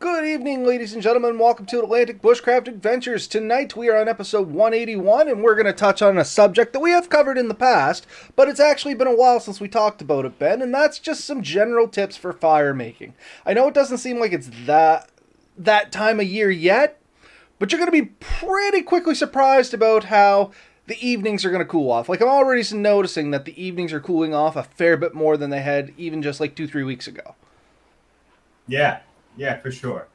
Good evening, ladies and gentlemen. Welcome to Atlantic Bushcraft Adventures. Tonight we are on episode 181, and we're going to touch on a subject that we have covered in the past, but it's actually been a while since we talked about it, Ben, and that's just some general tips for fire making. I know it doesn't seem like it's that time of year yet, but you're going to be pretty quickly surprised about how the evenings are going to cool off. Like, I'm already noticing that the evenings are cooling off a fair bit more than they had even just like 2-3 weeks ago. Yeah, for sure.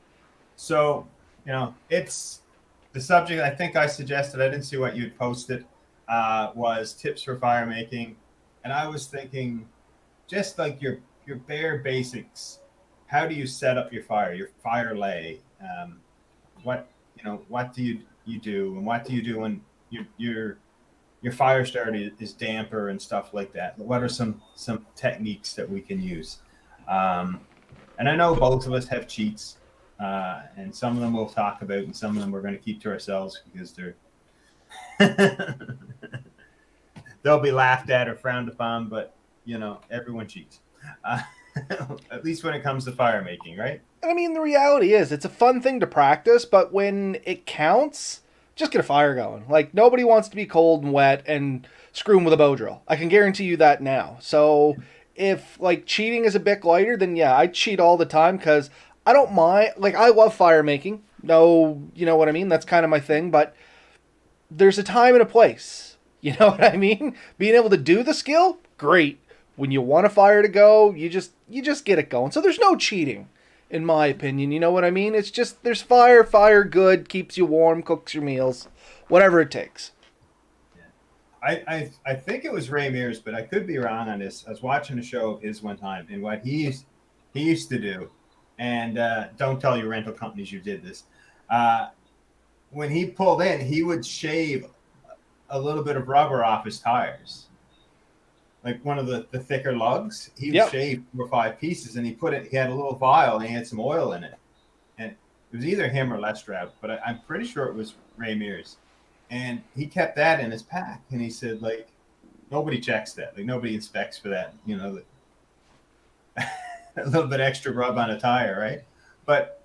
So, it's the subject I think I suggested. I didn't see what you'd posted, was tips for fire making. And I was thinking just like your bare basics. How do you set up your fire lay? What do you do? And what do you do when your fire starter is damper and stuff like that? What are some techniques that we can use? And I know both of us have cheats, and some of them we'll talk about, and some of them we're going to keep to ourselves because they'll be laughed at or frowned upon. But everyone cheats, at least when it comes to fire making, right? And I mean, the reality is, it's a fun thing to practice, but when it counts, just get a fire going. Like, nobody wants to be cold and wet and screw them with a bow drill. I can guarantee you that now. So if like cheating is a bit lighter, then yeah, I cheat all the time because I don't mind. Like, I love fire making. No, you know what I mean? That's kind of my thing, but there's a time and a place. You know what I mean? Being able to do the skill, great. When you want a fire to go, you just get it going. So there's no cheating, in my opinion. You know what I mean? It's just there's fire good, keeps you warm, cooks your meals, whatever it takes. I think it was Ray Mears, but I could be wrong on this. I was watching a show of his one time, and what he used to do, and don't tell your rental companies you did this. When he pulled in, he would shave a little bit of rubber off his tires, like one of the thicker lugs. He would shave 4 or 5 pieces, and he had a little vial, and he had some oil in it, and it was either him or Les Stroud, but I'm pretty sure it was Ray Mears. And he kept that in his pack. And he said, like, nobody checks that. Like, nobody inspects for that, a little bit extra rub on a tire, right? But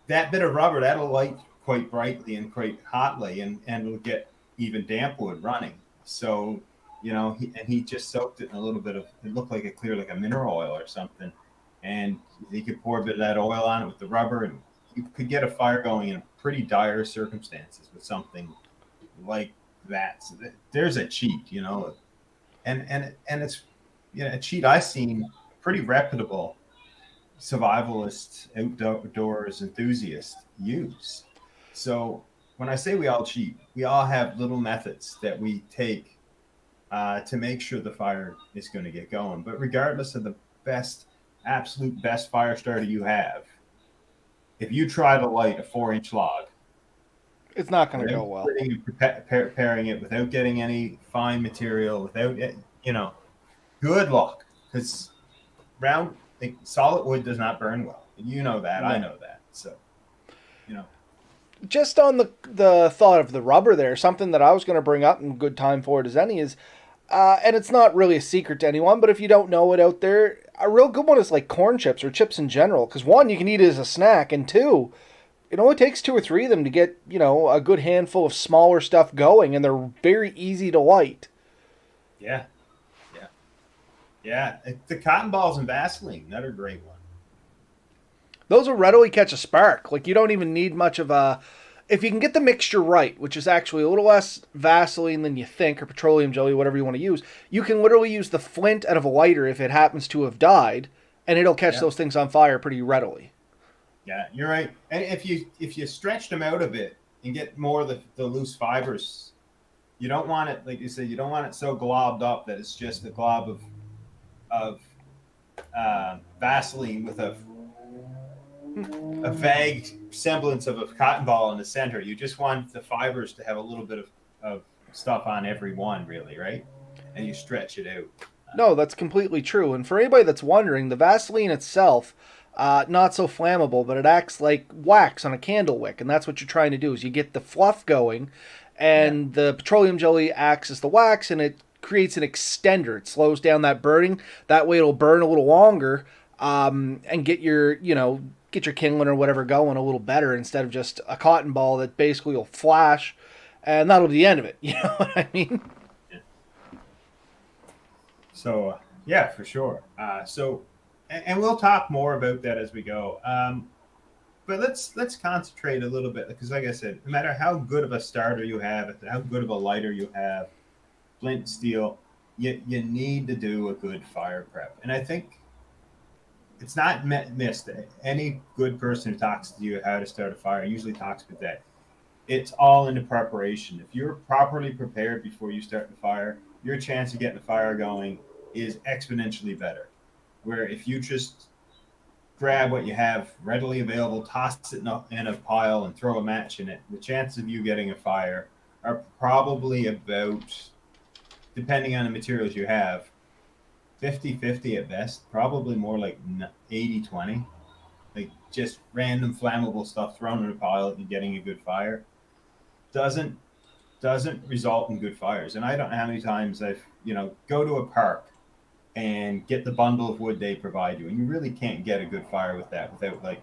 that bit of rubber, that'll light quite brightly and quite hotly, and it'll get even damp wood running. So, he just soaked it in a little bit of, it looked like like a mineral oil or something. And he could pour a bit of that oil on it with the rubber, and you could get a fire going in pretty dire circumstances with something like that. So there's a cheat, and it's a cheat I've seen pretty reputable survivalist outdoors enthusiasts use. So when I say we all cheat, we all have little methods that we take to make sure the fire is going to get going. But regardless of the absolute best fire starter you have, if you try to light a 4-inch log, it's not going to go well. Preparing it without getting any fine material, without good luck, because solid wood does not burn well. You know that. No. I know that. So, just on the thought of the rubber there, something that I was going to bring up in good time for it as any is, and it's not really a secret to anyone, but if you don't know it out there, a real good one is like corn chips or chips in general, because one, you can eat it as a snack, and two, it only takes 2 or 3 of them to get, a good handful of smaller stuff going, and they're very easy to light. Yeah. The cotton balls and Vaseline, another great one. Those will readily catch a spark. Like, you don't even need much of a... If you can get the mixture right, which is actually a little less Vaseline than you think, or petroleum jelly, whatever you want to use, you can literally use the flint out of a lighter if it happens to have died, and it'll catch those things on fire pretty readily. Yeah, you're right. And if you stretch them out a bit and get more of the loose fibers, you don't want it, like you said, you don't want it so globbed up that it's just a glob of Vaseline with a vague semblance of a cotton ball in the center. You just want the fibers to have a little bit of stuff on every one, really, right? And you stretch it out. No, that's completely true. And for anybody that's wondering, the Vaseline itself, not so flammable, but it acts like wax on a candle wick, and that's what you're trying to do, is you get the fluff going, and the petroleum jelly acts as the wax, and it creates an extender. It slows down that burning. That way it'll burn a little longer, and get get your kindling or whatever going a little better instead of just a cotton ball that basically will flash, and that'll be the end of it. You know what I mean? Yeah. So yeah, for sure. And we'll talk more about that as we go. But let's concentrate a little bit because, like I said, no matter how good of a starter you have, how good of a lighter you have, flint steel, you need to do a good fire prep. And I think it's not missed. Any good person who talks to you how to start a fire usually talks about that. It's all in the preparation. If you're properly prepared before you start the fire, your chance of getting the fire going is exponentially better. Where if you just grab what you have readily available, toss it in a pile, and throw a match in it, the chances of you getting a fire are probably about, depending on the materials you have, 50-50 at best, probably more like 80-20. Like just random flammable stuff thrown in a pile and getting a good fire doesn't result in good fires. And I don't know how many times I've, go to a park and get the bundle of wood they provide you, and you really can't get a good fire with that without like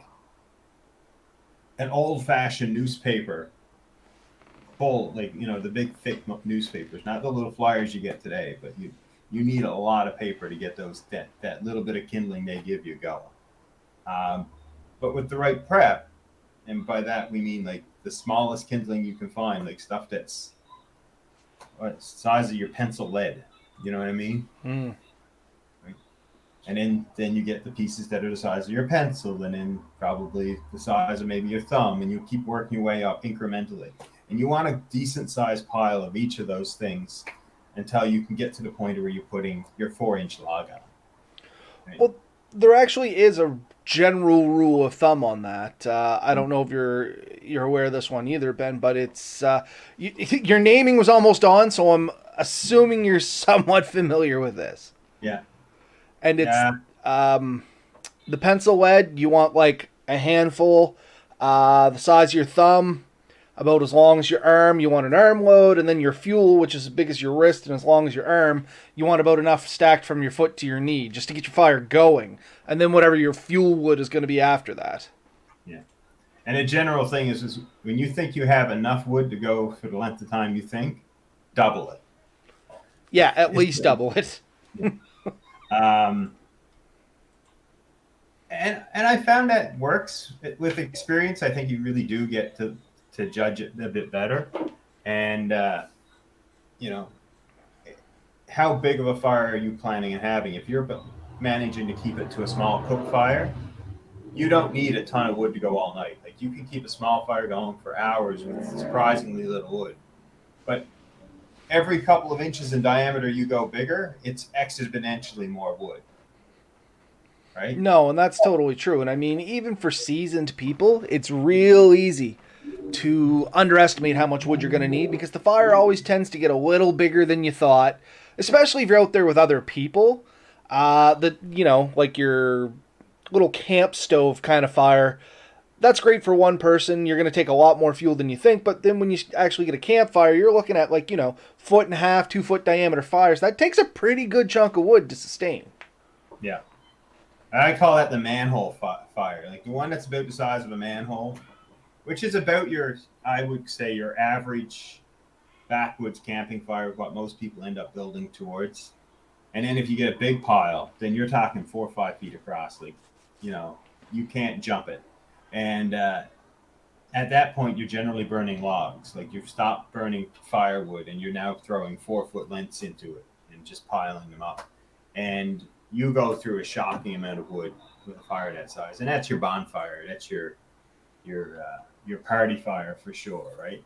an old-fashioned newspaper full, like the big thick newspapers, not the little flyers you get today, but you need a lot of paper to get those that little bit of kindling they give you going. But with the right prep, and by that we mean like the smallest kindling you can find, like stuff that's what size of your pencil lead. You know what I mean? Mm. Right? And then you get the pieces that are the size of your pencil, and then probably the size of maybe your thumb, and you keep working your way up incrementally. And you want a decent sized pile of each of those things until you can get to the point where you're putting your 4-inch log on. Right? Well, there actually is a general rule of thumb on that. I don't know if you're aware of this one either, Ben, but it's your naming was almost on, so I'm assuming you're somewhat familiar with this. Yeah. And it's the pencil lead. You want like a handful, the size of your thumb, about as long as your arm. You want an arm load, and then your fuel, which is as big as your wrist and as long as your arm, you want about enough stacked from your foot to your knee just to get your fire going, and then whatever your fuel wood is going to be after that. Yeah. And a general thing is when you think you have enough wood to go for the length of time you think, double it. Yeah, at least double it. And I found that works with experience. I think you really do get to judge it a bit better. And, how big of a fire are you planning on having? If you're managing to keep it to a small cook fire, you don't need a ton of wood to go all night. Like you can keep a small fire going for hours with surprisingly little wood. But every couple of inches in diameter you go bigger, it's exponentially more wood. Right? No, and that's totally true. And I mean, even for seasoned people, it's real easy to underestimate how much wood you're going to need because the fire always tends to get a little bigger than you thought, especially if you're out there with other people. Like your little camp stove kind of fire, that's great for one person. You're going to take a lot more fuel than you think, but then when you actually get a campfire, you're looking at 1.5 2 foot diameter fires. That takes a pretty good chunk of wood to sustain. Yeah. I call that the manhole fire, like the one that's about the size of a manhole, which is about I would say your average backwoods camping fire, what most people end up building towards. And then if you get a big pile, then you're talking 4 or 5 feet across. Like, you can't jump it. And at that point, you're generally burning logs. Like you've stopped burning firewood and you're now throwing 4-foot lengths into it and just piling them up. And you go through a shocking amount of wood with a fire that size. And that's your bonfire. That's your party fire for sure, right?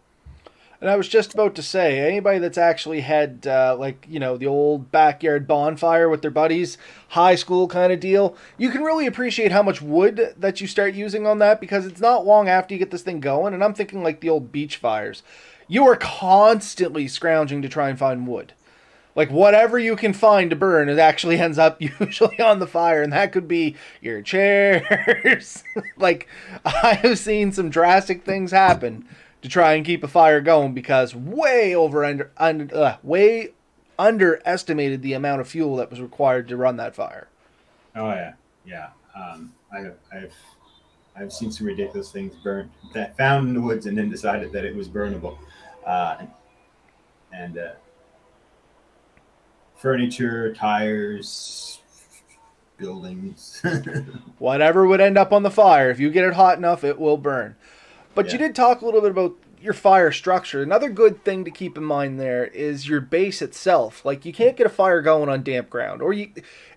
And I was just about to say, anybody that's actually had, the old backyard bonfire with their buddies, high school kind of deal, you can really appreciate how much wood that you start using on that because it's not long after you get this thing going. And I'm thinking like the old beach fires. You are constantly scrounging to try and find wood. Like whatever you can find to burn, it actually ends up usually on the fire. And that could be your chairs. Like I have seen some drastic things happen to try and keep a fire going because way underestimated the amount of fuel that was required to run that fire. Oh yeah. I've seen some ridiculous things burnt that found in the woods and then decided that it was burnable. And furniture, tires, buildings. Whatever would end up on the fire, if you get it hot enough, it will burn. But you Yeah. did talk a little bit about your fire structure. Another good thing to keep in mind there is your base itself. Like you can't get a fire going on damp ground,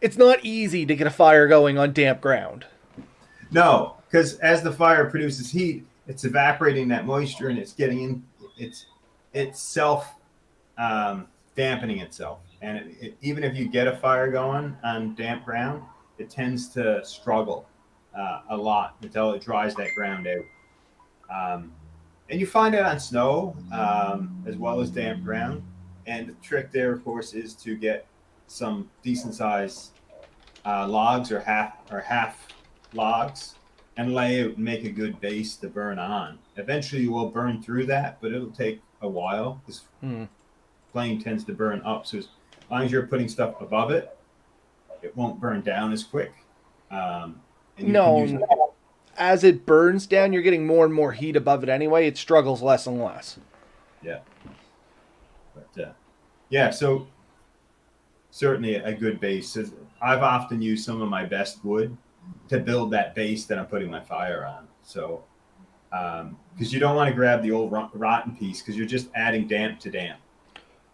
it's not easy to get a fire going on damp ground. No, because as the fire produces heat, it's evaporating that moisture and it's getting in. It's self dampening itself, and even if you get a fire going on damp ground, it tends to struggle a lot until it dries that ground out. And you find it on snow as well as damp ground. And the trick there, of course, is to get some decent size logs or half logs and lay out and make a good base to burn on. Eventually, you will burn through that, but it'll take a while because flame tends to burn up. So as long as you're putting stuff above it, it won't burn down as quick. And you can use No, as it burns down, you're getting more and more heat above it anyway. It struggles less and less. yeah, but yeah. So certainly a good base. I've often used some of my best wood to build that base that I'm putting my fire on. So because you don't want to grab the old rotten piece because you're just adding damp to damp,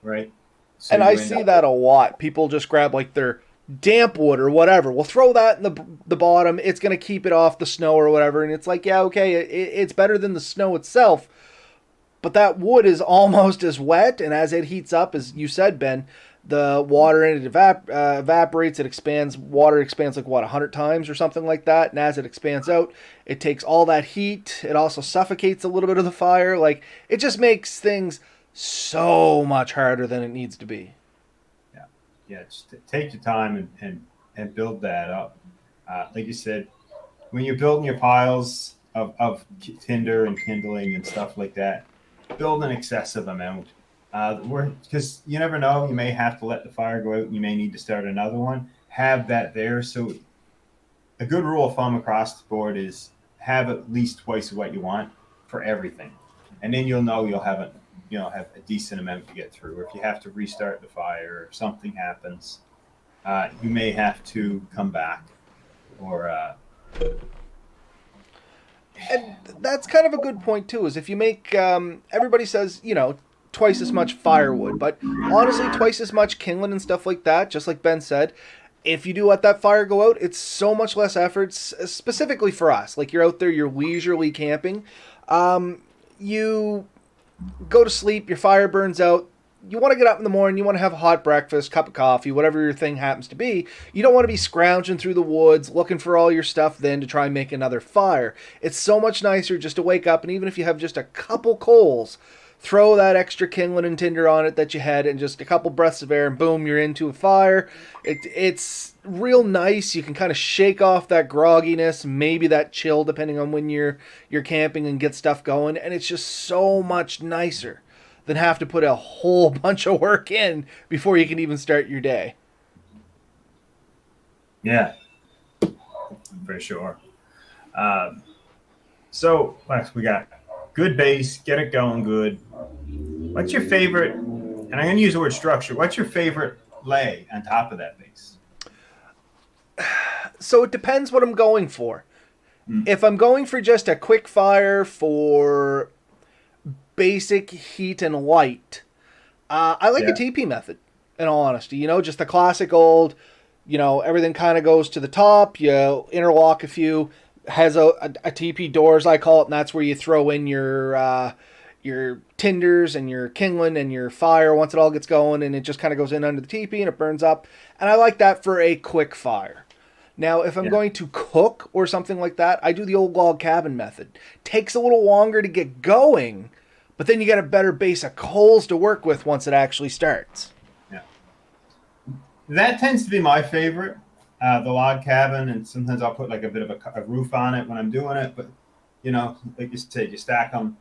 right? So And you I end see up, that a lot. People just grab like their damp wood or whatever. We'll throw that in the bottom. It's going to keep it off the snow or whatever. And it's like, yeah, okay, it's better than the snow itself. But that wood is almost as wet. And as it heats up, as you said, Ben, the water in it evaporates. It expands. Water expands like, what, 100 times or something like that. And as it expands out, it takes all that heat. It also suffocates a little bit of the fire. Like, it just makes things so much harder than it needs to be. yeah, just take your time and build that up. Like you said, when you're building your piles of tinder and kindling and stuff like that, build an excessive amount. Because you never know, you may have to let the fire go out and you may need to start another one. Have that there. So a good rule of thumb across the board is have at least twice what you want for everything. And then you'll know you'll have a decent amount to get through. Or if you have to restart the fire or something happens, you may have to come back or And that's kind of a good point too. Is if you make everybody says twice as much firewood, but honestly, twice as much kindling and stuff like that. Just like Ben said, if you do let that fire go out, it's so much less effort. Specifically for us, like you're out there, you're leisurely camping. You go to sleep, your fire burns out. You want to get up in the morning, you want to have a hot breakfast, cup of coffee, whatever your thing happens to be. You don't want to be scrounging through the woods looking for all your stuff then to try and make another fire. It's so much nicer just to wake up, and even if you have just a couple coals, throw that extra kindling and tinder on it that you had and just a couple breaths of air and boom, you're into a fire. It's real nice. You can kind of shake off that grogginess, maybe that chill depending on when you're camping, and get stuff going, and it's just so much nicer than have to put a whole bunch of work in before you can even start your day. yeah, for sure. So Lex, we got good base, get it going good. What's your favorite? And I'm going to use the word structure. What's your favorite lay on top of that base? So it depends what I'm going for. If I'm going for just a quick fire for basic heat and light, I like a Yeah. TP method, in all honesty. Just the classic old, everything kind of goes to the top. You interlock a few, has a TP doors, I call it, and that's where you throw in your tinders and your kindling and your fire once it all gets going, and it just kind of goes in under the TP and it burns up. And I like that for a quick fire. Now, if I'm Yeah. going to cook or something like that, I do the old log cabin method. Takes a little longer to get going, but then you get a better base of coals to work with once it actually starts. Yeah. That tends to be my favorite, the log cabin, and sometimes I'll put like a bit of a roof on it when I'm doing it. But like you said, you stack them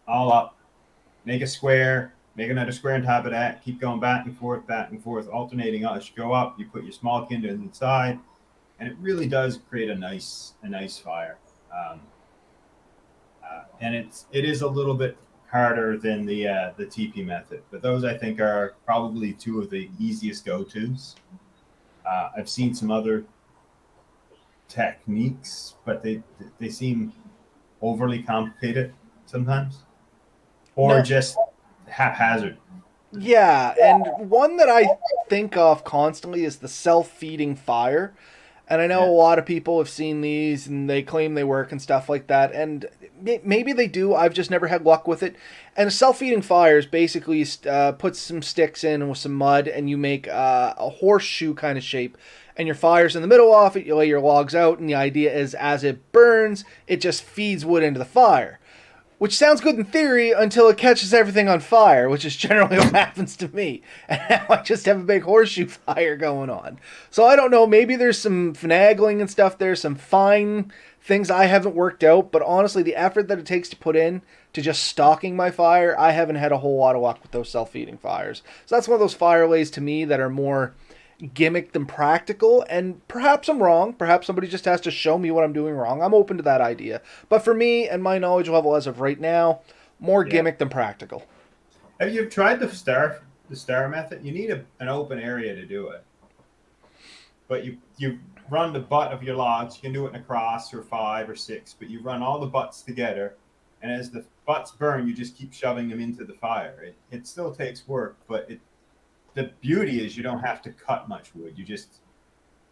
all up, make a square, make another square on top of that, keep going back and forth, alternating. As you go up, you put your small kindlings inside, and it really does create a nice fire. Um, and it is a little bit harder than the TP method, but those I think are probably two of the easiest go tos. I've seen some other techniques, but they seem overly complicated sometimes, or No, just haphazard. yeah, and one that I think of constantly is the self-feeding fire. And I know Yeah, a lot of people have seen these and they claim they work and stuff like that. And maybe they do. I've just never had luck with it. And self-feeding fires basically put some sticks in with some mud and you make a horseshoe kind of shape. And your fire's in the middle of it. You lay your logs out, and the idea is as it burns, it just feeds wood into the fire. Which sounds good in theory until it catches everything on fire, which is generally what happens to me. And now I just have a big horseshoe fire going on. So I don't know, maybe there's some finagling and stuff there, some fine things I haven't worked out, but honestly, the effort that it takes to put in to just stalking my fire, I haven't had a whole lot of luck with those self-feeding fires. So that's one of those fire lays to me that are more gimmick than practical, and perhaps I'm wrong. Perhaps somebody just has to show me what I'm doing wrong. I'm open to that idea. But for me and my knowledge level as of right now, more yeah. gimmick than practical. Have you tried the star method? You need an open area to do it, but you run the butt of your logs. You can do it in a cross or five or six, but you run all the butts together, and as the butts burn, you just keep shoving them into the fire. It still takes work, but the beauty is you don't have to cut much wood. You just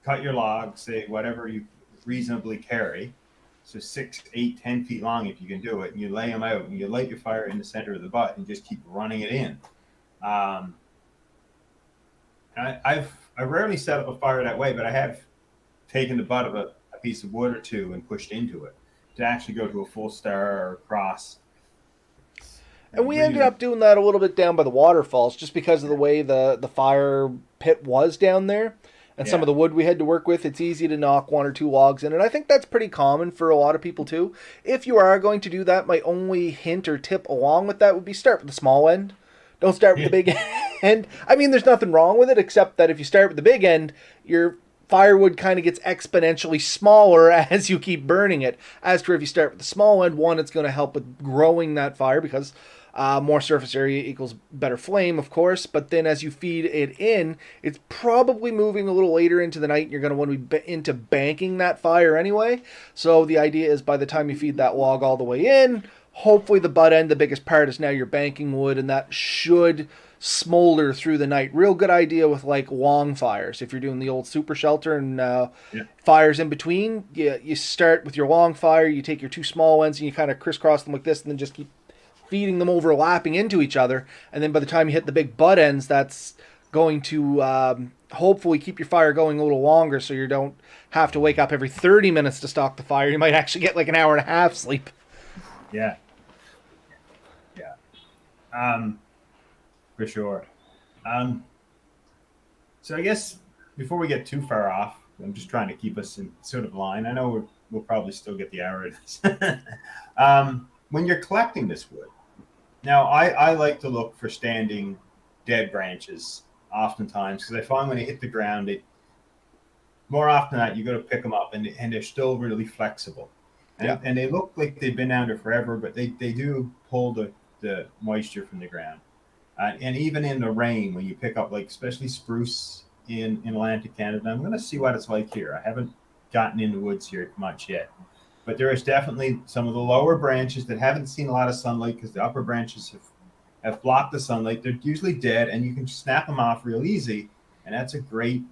cut your log, say whatever you reasonably carry, so 6, 8, 10 feet long if you can do it, and you lay them out and you light your fire in the center of the butt and just keep running it in. Um, I rarely set up a fire that way, but I have taken the butt of a piece of wood or two and pushed into it to actually go to a full star or cross. And we ended Really, up doing that a little bit down by the waterfalls just because of the way the fire pit was down there. And some of yeah, the wood we had to work with, it's easy to knock one or two logs in. And I think that's pretty common for a lot of people too. If you are going to do that, my only hint or tip along with that would be start with the small end. Don't start with yeah, the big end. I mean, there's nothing wrong with it, except that if you start with the big end, your firewood kind of gets exponentially smaller as you keep burning it. As for if you start with the small end, one, it's going to help with growing that fire because more surface area equals better flame, of course. But then as you feed it in, it's probably moving a little later into the night. And you're going to want to be into banking that fire anyway. So the idea is by the time you feed that log all the way in, hopefully the butt end, the biggest part, is now your banking wood, and that should smolder through the night. Real good idea with like long fires. If you're doing the old super shelter and yeah, fires in between, you start with your long fire, you take your two small ones and you kind of crisscross them like this, and then just keep feeding them overlapping into each other. And then by the time you hit the big butt ends, that's going to hopefully keep your fire going a little longer so you don't have to wake up every 30 minutes to stock the fire. You might actually get like an hour and a half sleep. yeah, yeah. Um, for sure. Um, so I guess before we get too far off, I'm just trying to keep us in sort of line. I know we'll probably still get the hour of this. When you're collecting this wood, now I like to look for standing dead branches oftentimes because I find when they hit the ground, more often than not, you got to pick them up and they're still really flexible. Yeah. And they look like they've been down there forever, but they do pull the moisture from the ground. And even in the rain, when you pick up, like, especially spruce in Atlantic Canada, I'm going to see what it's like here. I haven't gotten in the woods here much yet. But there is definitely some of the lower branches that haven't seen a lot of sunlight because the upper branches have blocked the sunlight. They're usually dead, and you can snap them off real easy. And that's a great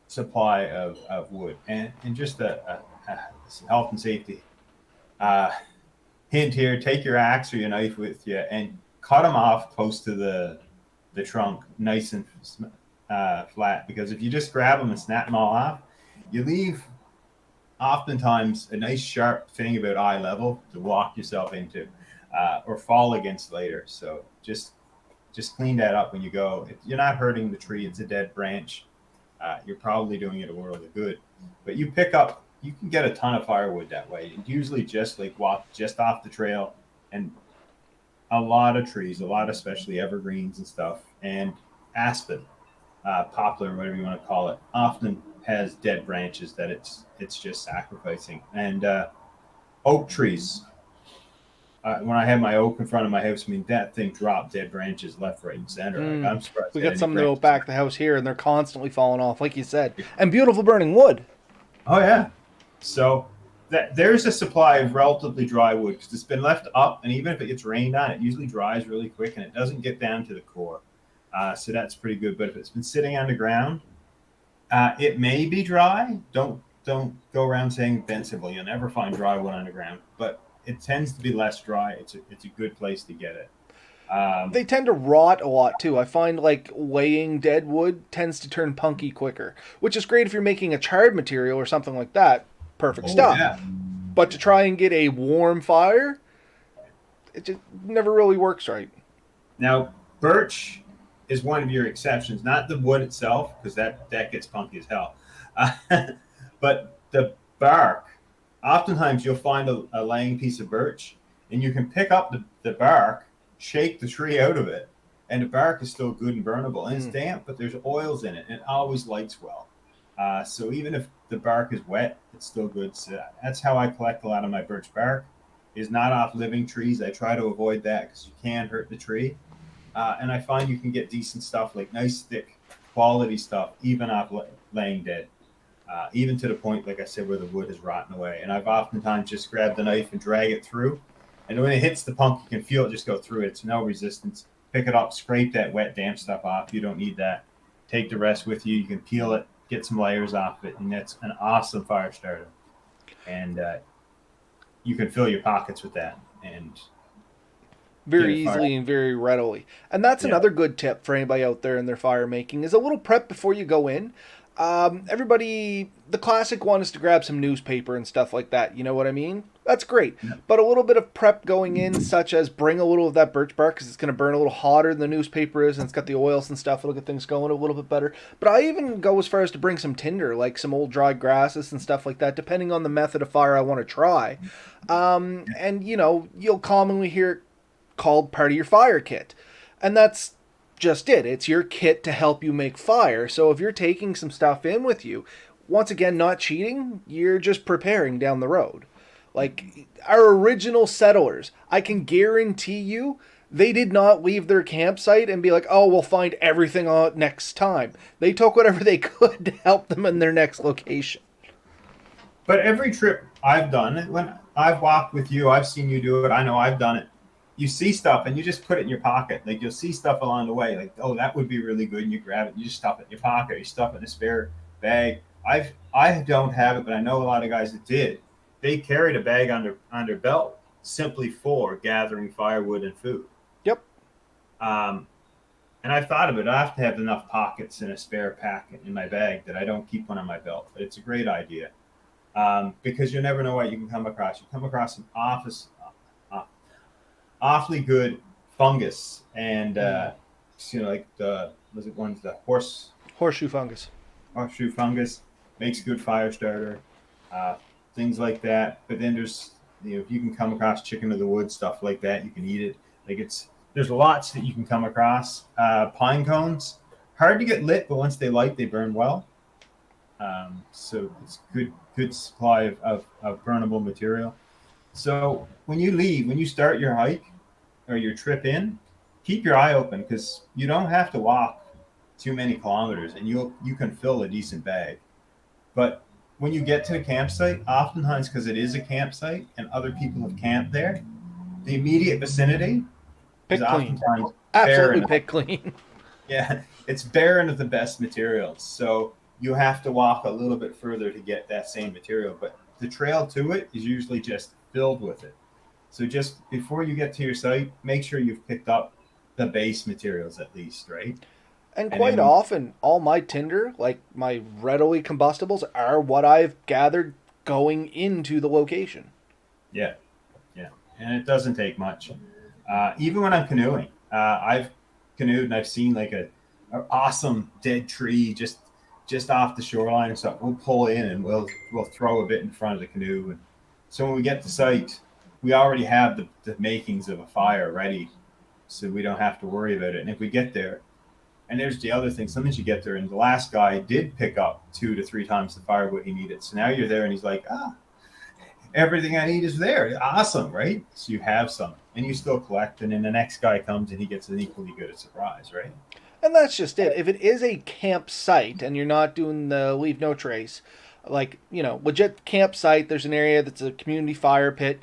supply of wood. And just a health and safety uh, hint here, take your axe or your knife with you and cut them off close to the trunk, nice and flat. Because if you just grab them and snap them all off, you leave oftentimes a nice sharp thing about eye level to walk yourself into or fall against later. So just clean that up when you go. If you're not hurting the tree, it's a dead branch. You're probably doing it a world of good. But you can get a ton of firewood that way. And usually just like walk just off the trail, and a lot of trees, a lot, especially evergreens and stuff, and aspen, poplar, whatever you want to call it, often has dead branches that it's just sacrificing. And oak trees. When I had my oak in front of my house, I mean that thing dropped dead branches left, right, and center. Like I'm surprised We it had got any some to go branches back left. the house here, and they're constantly falling off, like you said. And beautiful burning wood. Oh yeah. So that there's a supply of relatively dry wood because it's been left up, and even if it gets rained on, it usually dries really quick and it doesn't get down to the core. So that's pretty good. But if it's been sitting on the ground, it may be dry. Don't go around saying defensively. You'll never find dry wood on the ground, but it tends to be less dry. It's a good place to get it. They tend to rot a lot too. I find like laying dead wood tends to turn punky quicker, which is great if you're making a charred material or something like that. Perfect Oh stuff. yeah. But to try and get a warm fire, it just never really works right. Now birch is one of your exceptions, not the wood itself, because that gets punky as hell. But the bark. Oftentimes you'll find a laying piece of birch, and you can pick up the bark, shake the tree out of it, and the bark is still good and burnable. And it's damp, but there's oils in it, and it always lights well. So even if the bark is wet, it's still good. So that's how I collect a lot of my birch bark. Is not off living trees. I try to avoid that because you can hurt the tree. And I find you can get decent stuff, like nice thick quality stuff, even off laying dead. Even to the point, like I said, where the wood is rotting away. And I've oftentimes just grabbed the knife and drag it through. And when it hits the punk, you can feel it just go through it. It's no resistance. Pick it up, scrape that wet, damp stuff off. You don't need that. Take the rest with you. You can peel it, get some layers off it, and that's an awesome fire starter. And you can fill your pockets with that. And Very easily and very readily. And that's yeah. another good tip for anybody out there in their fire making is a little prep before you go in. Everybody, the classic one is to grab some newspaper and stuff like that. You know what I mean? That's great. Yeah. But a little bit of prep going in, such as bring a little of that birch bark because it's going to burn a little hotter than the newspaper is and it's got the oils and stuff. It'll get things going a little bit better. But I even go as far as to bring some tinder, like some old dried grasses and stuff like that, depending on the method of fire I want to try. And, you know, you'll commonly hear it called part of your fire kit. And that's just it. It's your kit to help you make fire. So if you're taking some stuff in with you, once again, not cheating, you're just preparing down the road. Like our original settlers, I can guarantee you they did not leave their campsite and be like, oh, we'll find everything out next time. They took whatever they could to help them in their next location. But every trip I've done, when I've walked with you, I've seen you do it. I know I've done it. You see stuff and you just put it in your pocket. Like you'll see stuff along the way, like, oh, that would be really good. And you grab it, and you just stuff it in your pocket, or you stuff it in a spare bag. I don't have it, but I know a lot of guys that did. They carried a bag on their belt simply for gathering firewood and food. Yep. And I've thought of it. I have to have enough pockets in a spare packet in my bag that I don't keep one on my belt. But it's a great idea because you never know what you can come across. You come across some awfully good fungus and like the horseshoe fungus. Horseshoe fungus makes a good fire starter, things like that. But then there's if you can come across chicken of the wood stuff like that, you can eat it. Like there's lots that you can come across. Pine cones, hard to get lit, but once they light, they burn well. So it's good supply of burnable material. So when you start your hike or your trip in, keep your eye open because you don't have to walk too many kilometers and you can fill a decent bag. But when you get to the campsite, oftentimes because it is a campsite and other people have camped there, the immediate vicinity pick is clean. oftentimes Absolutely barren. pick clean. Yeah, it's barren of the best materials. So you have to walk a little bit further to get that same material. But the trail to it is usually just filled with it. So just before you get to your site, make sure you've picked up the base materials at least, right? And quite often, all my tinder, like my readily combustibles, are what I've gathered going into the location. Yeah, yeah. And it doesn't take much. Even when I'm canoeing, I've canoed and I've seen like an awesome dead tree just off the shoreline and stuff. We'll pull in and we'll throw a bit in front of the canoe. And so when we get to site, we already have the makings of a fire ready, so we don't have to worry about it. And if we get there And there's the other thing. Sometimes you get there, and the last guy did pick up 2 to 3 times the firewood he needed. So now you're there, and he's like, everything I need is there. Awesome, right? So you have some, and you still collect, and then the next guy comes and he gets an equally good surprise, right? And that's just it. If it is a campsite and you're not doing the leave no trace, like, legit campsite, there's an area that's a community fire pit,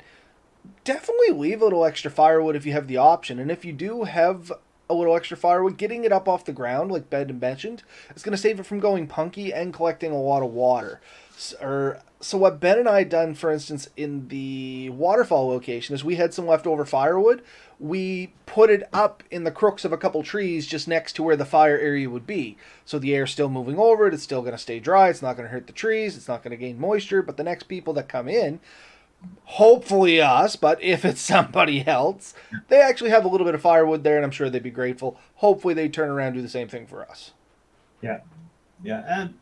definitely leave a little extra firewood if you have the option. And if you do have a little extra firewood, getting it up off the ground, like Ben mentioned, is going to save it from going punky and collecting a lot of water. So what Ben and I had done, for instance, in the waterfall location, is we had some leftover firewood. We put it up in the crooks of a couple trees just next to where the fire area would be. So the air's still moving over it. It's still going to stay dry. It's not going to hurt the trees. It's not going to gain moisture. But the next people that come in, hopefully us, but if it's somebody else, they actually have a little bit of firewood there, and I'm sure they'd be grateful. Hopefully they turn around and do the same thing for us. Yeah. And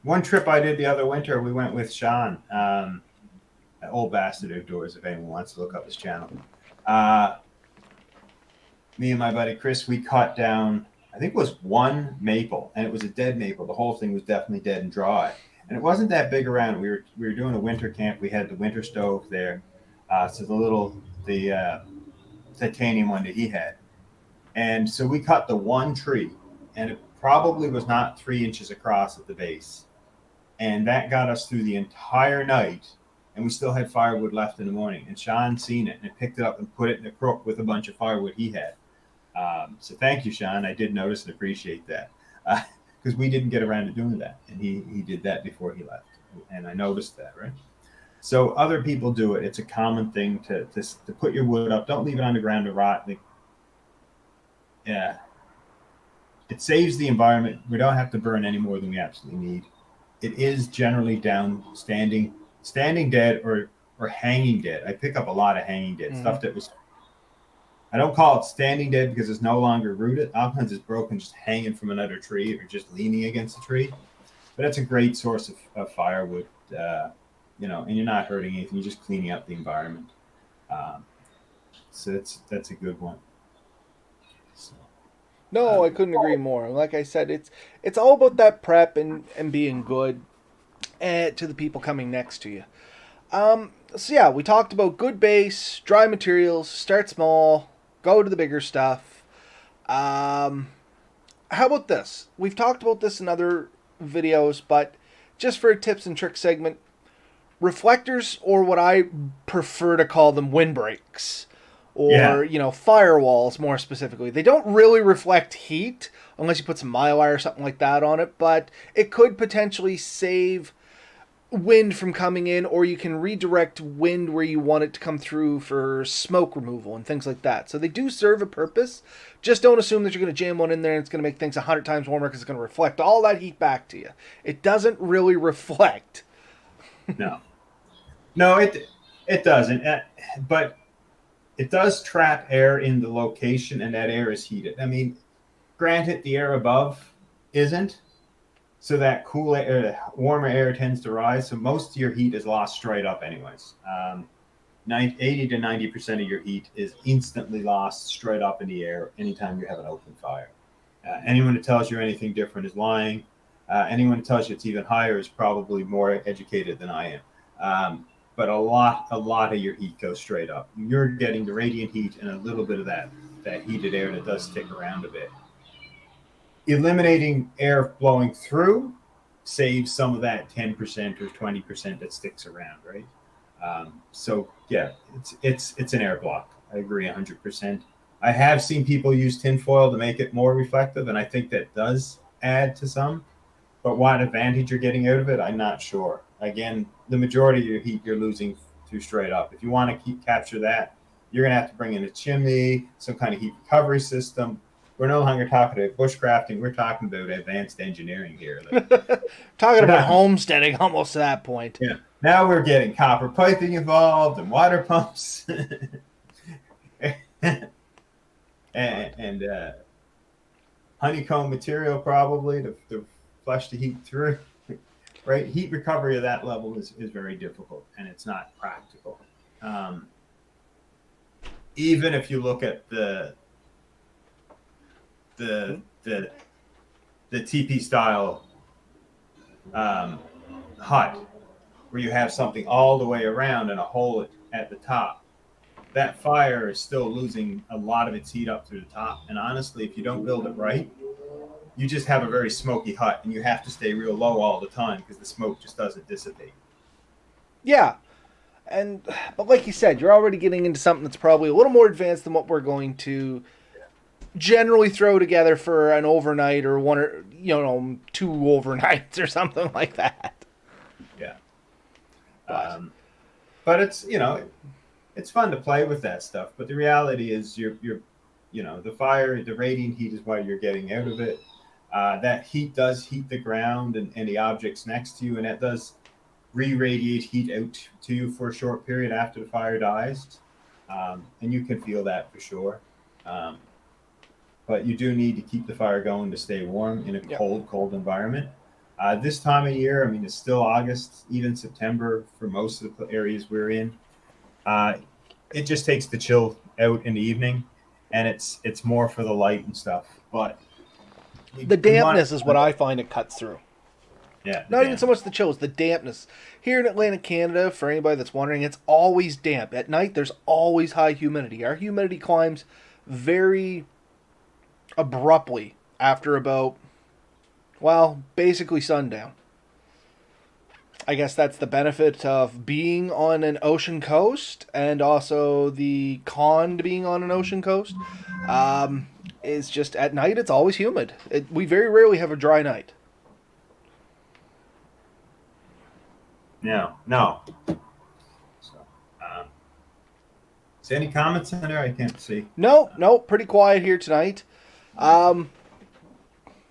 one trip I did the other winter, we went with Sean, at Old Bastard Outdoors, if anyone wants to look up his channel. Me and my buddy Chris, we cut down, I think it was one maple, and it was a dead maple. The whole thing was definitely dead and dry. And it wasn't that big around. We were doing a winter camp. We had the winter stove there. So the titanium one that he had. And so we cut the one tree, and it probably was not 3 inches across at the base. And that got us through the entire night, and we still had firewood left in the morning. And Sean seen it and picked it up and put it in a crook with a bunch of firewood he had. So thank you, Sean. I did notice and appreciate that, because we didn't get around to doing that, and he did that before he left, and I noticed that, right? So other people do it. It's a common thing to put your wood up. Don't leave it on the ground to rot. Yeah, it saves the environment. We don't have to burn any more than we absolutely need. It is generally down standing dead or hanging dead. I pick up a lot of hanging dead stuff that was. I don't call it standing dead because it's no longer rooted. Oftentimes it's broken, just hanging from another tree or just leaning against a tree. But that's a great source of firewood, and you're not hurting anything. You're just cleaning up the environment. So that's a good one. So, No, I couldn't agree more. Like I said, it's all about that prep and being good to the people coming next to you. So yeah, we talked about good base, dry materials, start small, go to the bigger stuff. How about this? We've talked about this in other videos, but just for a tips and tricks segment, reflectors, or what I prefer to call them, windbreaks, or firewalls more specifically. They don't really reflect heat unless you put some Mylar or something like that on it, but it could potentially save wind from coming in, or you can redirect wind where you want it to come through for smoke removal and things like that. So they do serve a purpose. Just don't assume that you're going to jam one in there and it's going to make things 100 times warmer, because it's going to reflect all that heat back to you. It doesn't really reflect. No, it doesn't. But it does trap air in the location, and that air is heated. I mean, granted, the air above isn't. So that cool air, warmer air tends to rise. So most of your heat is lost straight up anyways. 80 to 90% of your heat is instantly lost straight up in the air anytime you have an open fire. Anyone that tells you anything different is lying. Anyone that tells you it's even higher is probably more educated than I am. But a lot of your heat goes straight up. You're getting the radiant heat and a little bit of that heated air that does stick around a bit. Eliminating air blowing through saves some of that 10% or 20% that sticks around, right? So yeah, it's an air block. I agree 100%. I have seen people use tinfoil to make it more reflective, and I think that does add to some. But what advantage you're getting out of it, I'm not sure. Again, the majority of your heat you're losing through straight up. If you want to capture that, you're going to have to bring in a chimney, some kind of heat recovery system. We're no longer talking about bushcrafting. We're talking about advanced engineering here. Talking about homesteading almost to that point. Yeah. Now we're getting copper piping involved and water pumps and honeycomb material probably to flush the heat through. Right? Heat recovery of that level is very difficult, and it's not practical. Even if you look at the the teepee style um, hut where you have something all the way around and a hole at the top, that fire is still losing a lot of its heat up through the top. And honestly, if you don't build it right, you just have a very smoky hut, and you have to stay real low all the time because the smoke just doesn't dissipate. Yeah, and but like you said, you're already getting into something that's probably a little more advanced than what we're going to generally throw together for an overnight or one or two overnights or something like that. Yeah. But But it's it's fun to play with that stuff. But the reality is you're the fire, the radiant heat is what you're getting out of it. That heat does heat the ground and the objects next to you, and that does re-radiate heat out to you for a short period after the fire dies, and you can feel that for sure. Um, but you do need to keep the fire going to stay warm in a yeah, cold environment. This time of year, I mean, it's still August, even September for most of the areas we're in. Uh, it just takes the chill out in the evening, and it's more for the light and stuff. But the we want, dampness is what I find it cuts through. yeah, the Not even so dampness. much the chills, the dampness. Here in Atlantic Canada, for anybody that's wondering, it's always damp. At night, there's always high humidity. Our humidity climbs very abruptly after about, well, basically sundown. I guess that's the benefit of being on an ocean coast and also the con to being on an ocean coast. Um, is just at night, it's always humid. We very rarely have a dry night. No, no. So, um, is there any comments in there? I can't see. No, no, pretty quiet here tonight. Um,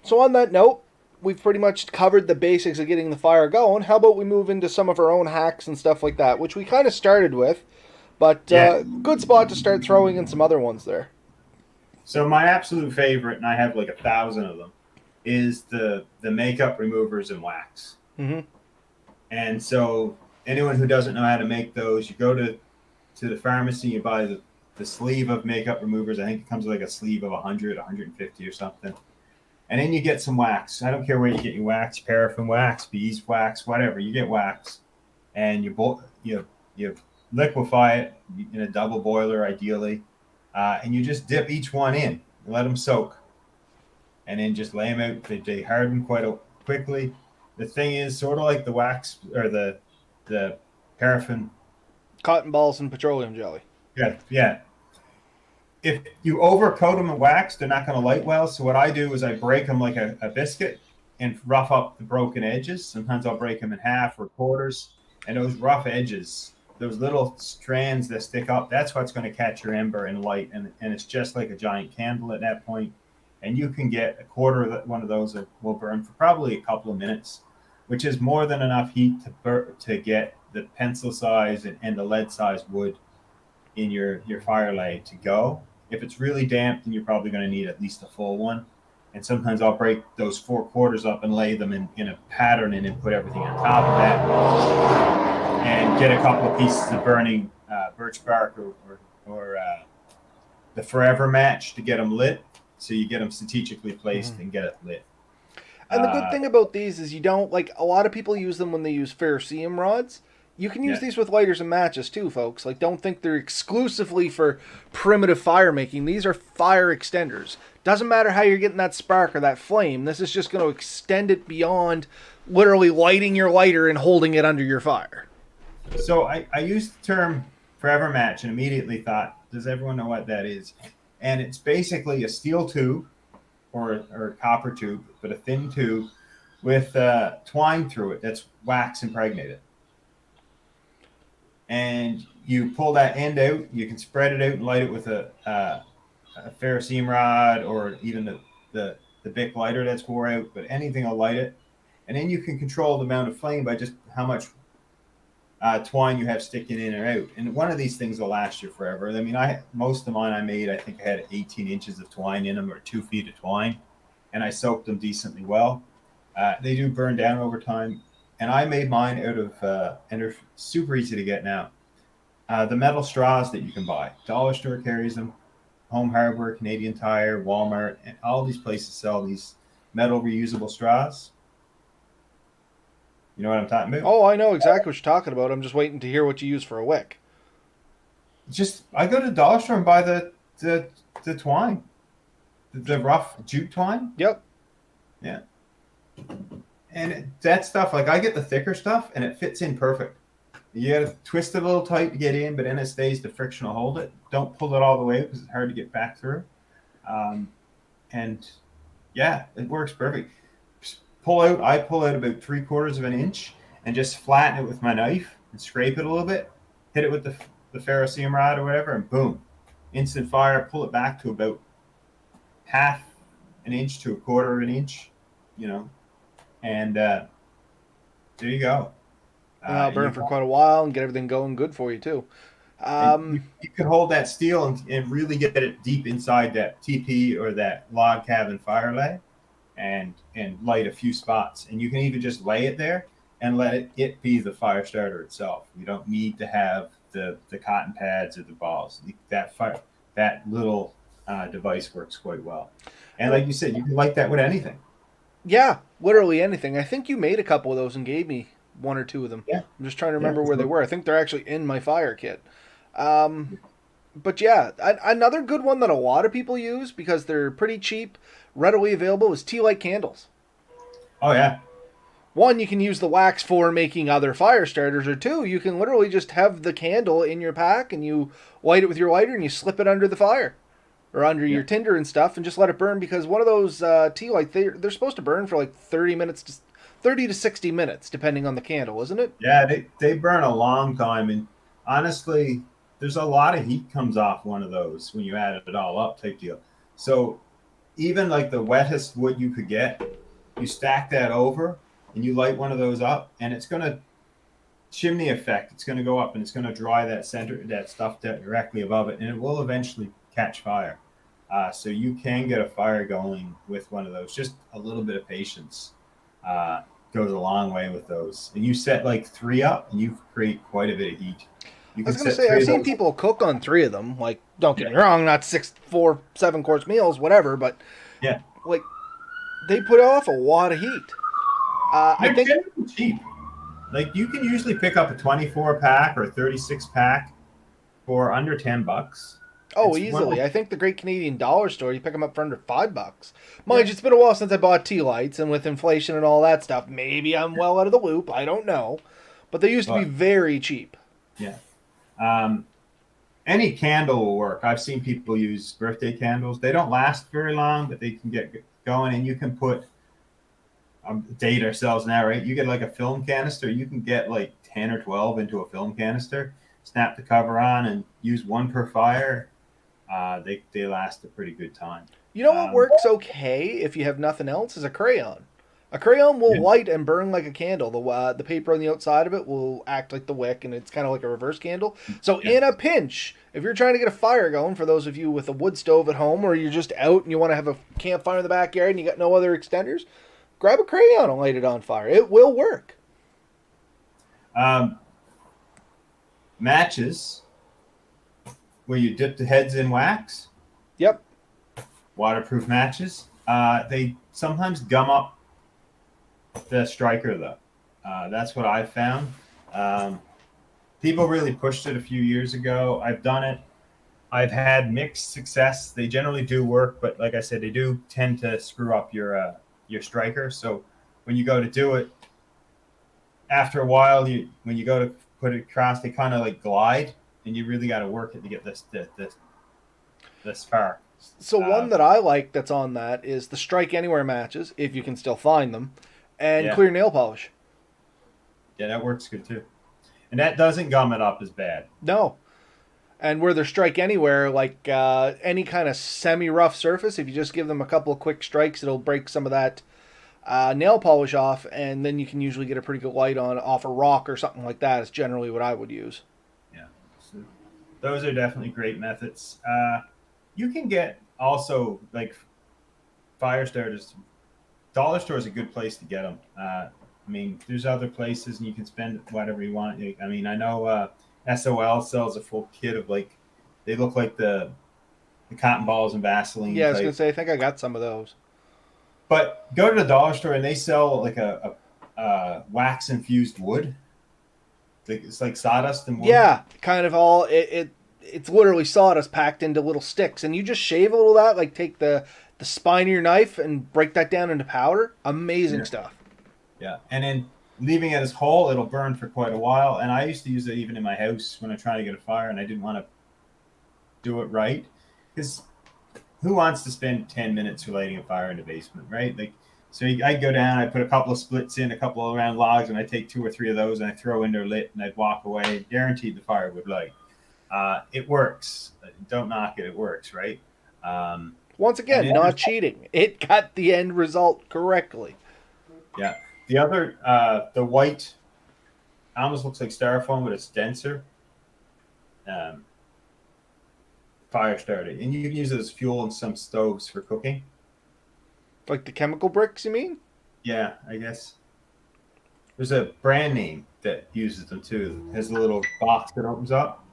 so on that note, we've pretty much covered the basics of getting the fire going. How about we move into some of our own hacks and stuff like that, which we kind of started with, but Yeah. good spot to start throwing in some other ones there. So my absolute favorite, and I have like 1,000 of them, is the makeup removers and wax. Mm-hmm. And so anyone who doesn't know how to make those, you go to the pharmacy, you buy the sleeve of makeup removers. I think it comes with like a sleeve of 100, 150 or something. And then you get some wax. I don't care where you get your wax, paraffin wax, beeswax, whatever. You get wax, and you liquefy it in a double boiler, ideally, and you just dip each one in and let them soak, and then just lay them out. They harden quickly. The thing is, sort of like the wax or the paraffin. Cotton balls and petroleum jelly. Yeah, yeah. If you overcoat them in wax, they're not going to light well. So what I do is I break them like a biscuit and rough up the broken edges. Sometimes I'll break them in half or quarters. And those rough edges, those little strands that stick up, that's what's going to catch your ember and light. And it's just like a giant candle at that point. And you can get a quarter of one of those that will burn for probably a couple of minutes, which is more than enough heat to get the pencil size and the lead size wood in your fire lay to go. If it's really damp, then you're probably going to need at least a full one. And sometimes I'll break those 4 quarters up and lay them in a pattern and then put everything on top of that and get a couple of pieces of burning birch bark or the forever match to get them lit. So you get them strategically placed and get it lit. And the good thing about these is you don't, like, a lot of people use them when they use ferrocerium rods. You can use these with lighters and matches too, folks. Like, don't think they're exclusively for primitive fire making. These are fire extenders. Doesn't matter how you're getting that spark or that flame. This is just going to extend it beyond literally lighting your lighter and holding it under your fire. So I used the term forever match and immediately thought, does everyone know what that is? And it's basically a steel tube or a copper tube, but a thin tube with twine through it that's wax impregnated. And you pull that end out, you can spread it out and light it with a ferrocerium rod or even the Bic lighter that's wore out, but anything will light it. And then you can control the amount of flame by just how much twine you have sticking in or out. And one of these things will last you forever. I mean, most of mine I made, I think I had 18 inches of twine in them or 2 feet of twine, and I soaked them decently well. They do burn down over time. And I made mine out of, and they're super easy to get now. The metal straws that you can buy. Dollar store carries them. Home Hardware, Canadian Tire, Walmart, and all these places sell these metal reusable straws. You know what I'm talking about? Oh, I know exactly what you're talking about. I'm just waiting to hear what you use for a wick. Just I go to the dollar store and buy the twine, the rough jute twine. Yep. Yeah, that stuff, like I get the thicker stuff, and it fits in perfect. You got to twist it a little tight to get in, but then it stays. The friction will hold it. Don't pull it all the way because it's hard to get back through. Um, and yeah, it works perfect. I pull out about 3/4 of an inch and just flatten it with my knife and scrape it a little bit. Hit it with the ferrocerium rod or whatever, and boom, instant fire. Pull it back to about half an inch to 1/4 of an inch, you know, and there you go. And that'll burn You for quite a while and get everything going good for you too. you can hold that steel and really get it deep inside that TP or that log cabin fire lay, and light a few spots. And you can even just lay it there and let it be the fire starter itself. You don't need to have the cotton pads or the balls. That little device works quite well. And like you said, you can light that with anything. Yeah, literally anything. I think you made a couple of those and gave me one or two of them. Yeah, I'm just trying to yeah. remember where they were. I think they're actually in my fire kit. But yeah, another good one that a lot of people use because they're pretty cheap, readily available is tea light candles. Oh yeah, One, you can use the wax for making other fire starters, or two, you can literally just have the candle in your pack and you light it with your lighter and you slip it under the fire or under your tinder and stuff and just let it burn because one of those tea lights, they're supposed to burn for like 30 to 60 minutes, depending on the candle, isn't it? yeah. They burn a long time, and honestly, there's a lot of heat comes off one of those when you add it all up, type deal. So even like the wettest wood you could get, you stack that over and you light one of those up, and it's going to chimney effect. It's going to go up and it's going to dry that stuff directly above it, and it will eventually catch fire. So you can get a fire going with one of those. Just a little bit of patience goes a long way with those. And you set like 3 up, and you create quite a bit of heat. You I was can gonna set say 3 I've of seen those. people cook on 3 of them. Like, don't get me wrong, not 6, 4, 7 course meals, whatever, but Yeah, like they put off a lot of heat. I they're think. generally cheap. Like you can usually pick up a 24 pack or a 36 pack for under $10. Oh, It's one of easily. the, I think the Great Canadian Dollar Store, you pick them up for under $5. Mind yeah, you, it's been a while since I bought tea lights, and with inflation and all that stuff, maybe I'm well out of the loop. I don't know, but they used to be but very cheap. yeah. Um, any candle will work. I've seen people use birthday candles. They don't last very long, but they can get going. And you can put date ourselves now, right? You get like a film canister. You can get like 10 or 12 into a film canister. Snap the cover on and use one per fire. They last a pretty good time. You know what Um, works okay if you have nothing else is a crayon. A crayon will yeah, light and burn like a candle. The paper on the outside of it will act like the wick, and it's kind of like a reverse candle. So yeah. in a pinch, if you're trying to get a fire going, for those of you with a wood stove at home, or you're just out and you want to have a campfire in the backyard and you got no other extenders, grab a crayon and light it on fire. It will work. Um, Matches where you dip the heads in wax, Yep. waterproof matches. They sometimes gum up the striker though. That's what I've found. Um, People really pushed it a few years ago. I've done it. I've had mixed success. They generally do work, but like I said, they do tend to screw up your striker. So when you go to do it, after a while, when you go to put it across, they kind of like glide, and you really got to work it to get the spark. So one Um, that I like that's on that is the Strike Anywhere matches, if you can still find them, and yeah, clear nail polish. yeah, that works good too, and that doesn't gum it up as bad. No. And where they're Strike Anywhere, like any kind of semi-rough surface, if you just give them a couple of quick strikes, it'll break some of that nail polish off, and then you can usually get a pretty good light on off a rock or something like that. Is generally what I would use. Yeah, so those are definitely great methods. You can get also like fire starters. Dollar store is a good place to get them. I mean, there's other places, and you can spend whatever you want. I mean, I know SOL sells a full kit of like they look like the cotton balls and Vaseline Yeah, I was gonna type. say I think I got some of those. But go to the dollar store and they sell like a wax infused wood. It's like sawdust and wood. Yeah, kind of all it's literally sawdust packed into little sticks, and you just shave a little of that, like take the spine of your knife and break that down into powder. Amazing Yeah. stuff. Yeah. And then leaving it as whole, it'll burn for quite a while. And I used to use it even in my house when I try to get a fire and I didn't want to do it right. Because who wants to spend 10 minutes lighting a fire in the basement, right? Like, so I'd go down, I put a couple of splits in, a couple of round logs, and I take 2 or 3 of those and I throw in their lit and I'd walk away. Guaranteed the fire would light. It works. Don't knock it. It works, right? Um, Once and again, not cheating. It got the end result correctly. yeah. The other, the white, almost looks like styrofoam, but it's denser. Um, Fire starter, and you can use it as fuel in some stoves for cooking. Like the chemical bricks, you mean? Yeah, I guess there's a brand name that uses them too. It has a little box that opens up.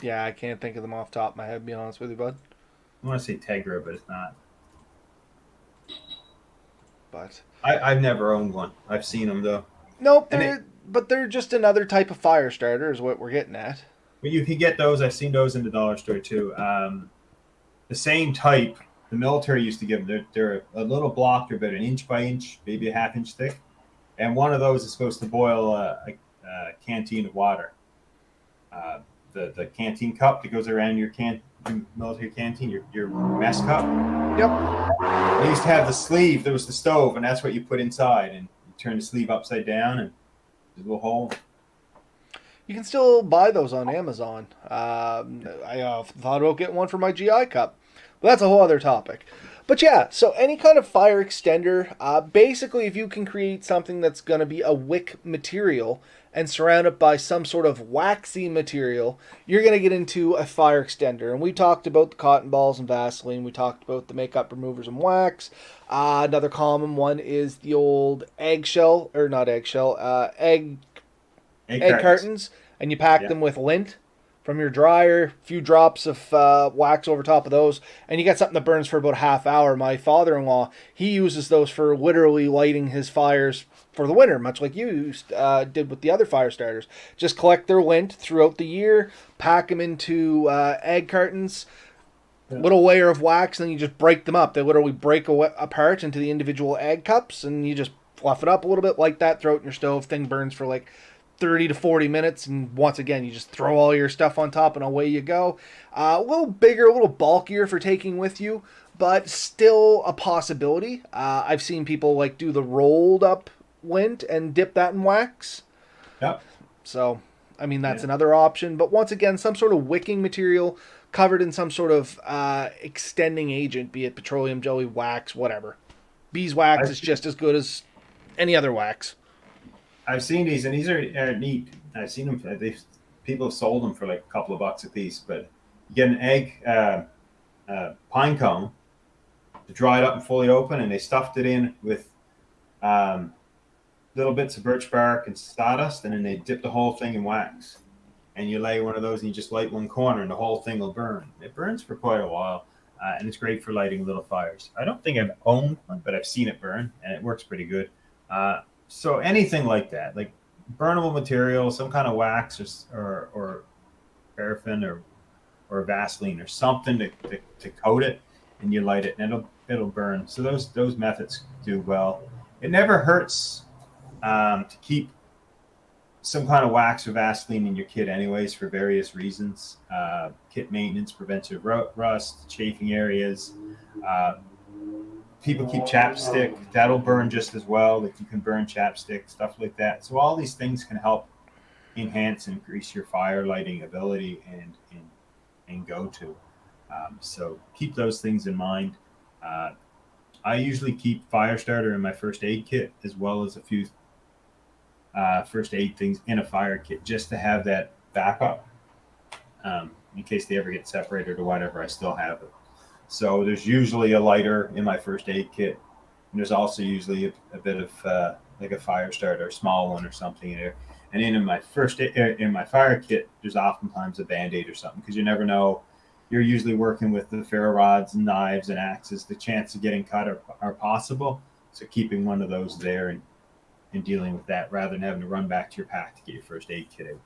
Yeah, I can't think of them off the top of my head, to be honest with you, bud. I want to say Tegra, but it's not. But I've never owned one. I've seen them though, nope, and they, they're just another type of fire starter, is what we're getting at. but you can get those. I've seen those in the dollar store too. The same type the military used to give them. They're a little block. They're about an inch by inch, maybe a half inch thick, and one of those is supposed to boil a canteen of water. Uh, the canteen cup that goes around your military canteen, your mess cup. Yep. They used to have the sleeve. There was the stove, and that's what you put inside. And you turn the sleeve upside down, and there's a little hole. You can still buy those on Amazon. I thought about getting one for my GI cup. But that's a whole other topic. But yeah, so any kind of fire extender, basically if you can create something that's going to be a wick material and surround it by some sort of waxy material, you're going to get into a fire extender. And we talked about the cotton balls and Vaseline. We talked about the makeup removers and wax. Another common one is the old eggshell, or not eggshell, egg cartons, and you pack Yeah. them with lint from your dryer, a few drops of wax over top of those, and you got something that burns for about a half hour. My father-in-law, he uses those for literally lighting his fires for the winter, much like you did with the other fire starters. Just collect their lint throughout the year, pack them into egg cartons, Yeah. little layer of wax, and then you just break them up. They literally break apart into the individual egg cups, and you just fluff it up a little bit like that, throw it in your stove. Thing burns for like 30 to 40 minutes, and once again you just throw all your stuff on top and away you go. A little bigger, a little bulkier for taking with you, but still a possibility. I've seen people like do the rolled up lint and dip that in wax, Yep. so I mean that's Yeah. another option. But once again, some sort of wicking material covered in some sort of extending agent, be it petroleum jelly, wax, whatever. Beeswax is just as good as any other wax. I've seen these, and these are neat. I've seen them. People have sold them for like a couple of bucks a piece. But you get an egg pine cone, dried up and fully open, and they stuffed it in with um, little bits of birch bark and sawdust, and then they dip the whole thing in wax. And you lay one of those, and you just light one corner, and the whole thing will burn. It burns for quite a while, and it's great for lighting little fires. I don't think I've owned one, but I've seen it burn, and it works pretty good. So anything like that, like burnable material, some kind of wax or paraffin or Vaseline or something to coat it, and you light it, and it'll burn. So those methods do well. It never hurts to keep some kind of wax or Vaseline in your kit, anyways, for various reasons. Kit maintenance, preventive rust, chafing areas. People keep chapstick, that'll burn just as well. Like you can burn chapstick, stuff like that. So all these things can help enhance and increase your fire lighting ability and go to. So keep those things in mind. I usually keep fire starter in my first aid kit, as well as a few first aid things in a fire kit, just to have that backup in case they ever get separated or whatever. I still have it. So there's usually a lighter in my first aid kit, and there's also usually a bit of like a fire starter, a small one or something in there. And then in my fire kit, there's oftentimes a Band-Aid or something, because you never know. you're usually working with the ferro rods and knives and axes. The chance of getting cut are possible. So keeping one of those there and dealing with that rather than having to run back to your pack to get your first aid kit out.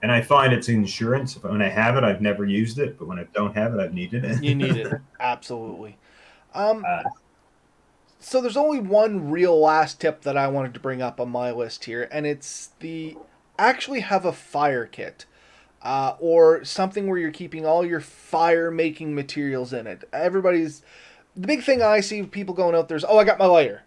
And I find it's insurance. When I have it, I've never used it, but when I don't have it, I've needed it. You need it. Absolutely. Um, uh, so there's only one real last tip that I wanted to bring up on my list here, and it's the actually have a fire kit. Or something where you're keeping all your fire making materials in it. Everybody's the big thing I see people going out there is, oh, I got my lighter.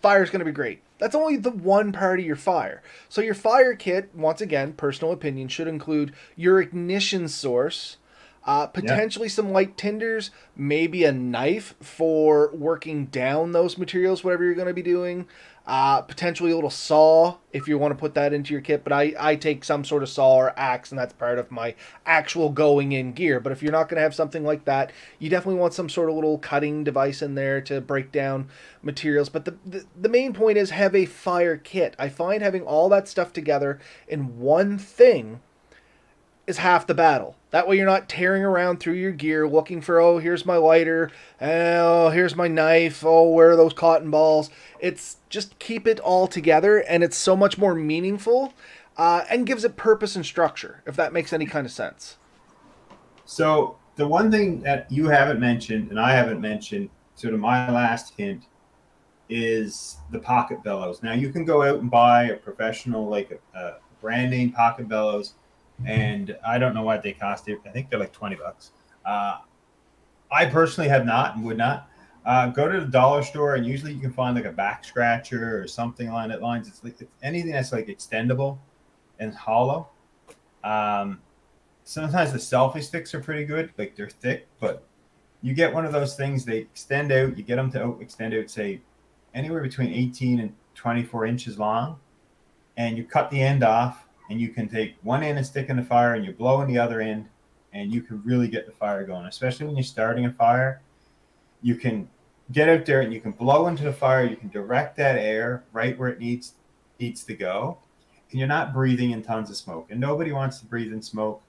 Fire's going to be great. That's only the one part of your fire. So your fire kit, once again, personal opinion, should include your ignition source, potentially some light tinders, maybe a knife for working down those materials, whatever you're going to be doing. Potentially a little saw if you want to put that into your kit, but I take some sort of saw or axe, and that's part of my actual going in gear. But if you're not going to have something like that, you definitely want some sort of little cutting device in there to break down materials. But the main point is have a fire kit. I find having all that stuff together in one thing is half the battle. That way you're not tearing around through your gear looking for, oh, here's my lighter, oh, here's my knife, oh, where are those cotton balls? It's just keep it all together, and it's so much more meaningful and gives it purpose and structure, if that makes any kind of sense. so the one thing that you haven't mentioned and I haven't mentioned, sort of my last hint, is the pocket bellows. Now you can go out and buy a professional, like a brand name pocket bellows, and I don't know what they cost. I think they're like $20. I personally have not and would not. Go to the dollar store, and usually you can find like a back scratcher or something along that lines. It's anything that's like extendable and hollow. Um, Sometimes the selfie sticks are pretty good, like they're thick, but you get one of those things, they extend out. You get them to extend out, say anywhere between 18 and 24 inches long, and you cut the end off, and you can take one end and stick in the fire, and you blow in the other end, and you can really get the fire going. Especially when you're starting a fire, you can get out there and you can blow into the fire. You can direct that air right where it needs to go, and you're not breathing in tons of smoke. And nobody wants to breathe in smoke.